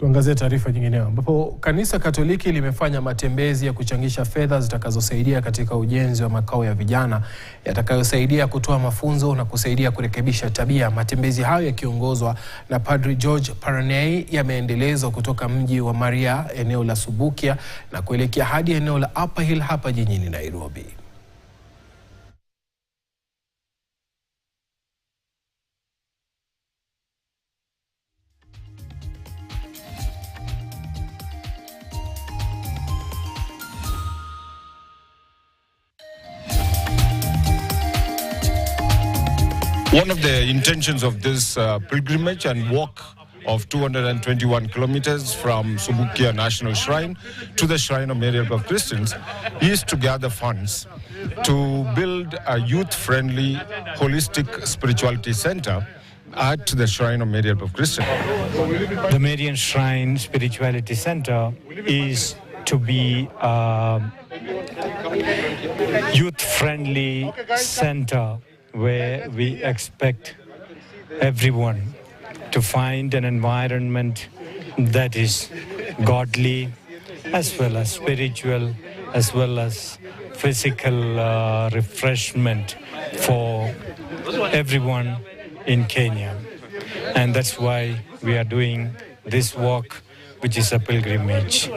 Tuangazie taarifa nyingineo ambapo Kanisa Katoliki limefanya matembezi ya kuchangisha fedha zitakazosaidia katika ujenzi wa makao ya vijana yatakayosaidia kutoa mafunzo na kusaidia kurekebisha tabia. Matembezi hayo yakiongozwa na Padri George Paranei yameendelezwa kutoka mji wa Maria, eneo la Subukia, na kuelekea hadi eneo la Upper Hill hapa jijini Nairobi. One of the intentions of this pilgrimage and walk of 221 kilometers from Subukia National Shrine to the Shrine of Mary Help of Christians is to gather funds to build a youth-friendly, holistic spirituality center at the Shrine of Mary Help of Christians. The Marian Shrine Spirituality Center is to be a youth-friendly center where we expect everyone to find an environment that is godly, as well as spiritual, as well as physical refreshment for everyone in Kenya. And that's why we are doing this walk, which is a pilgrimage.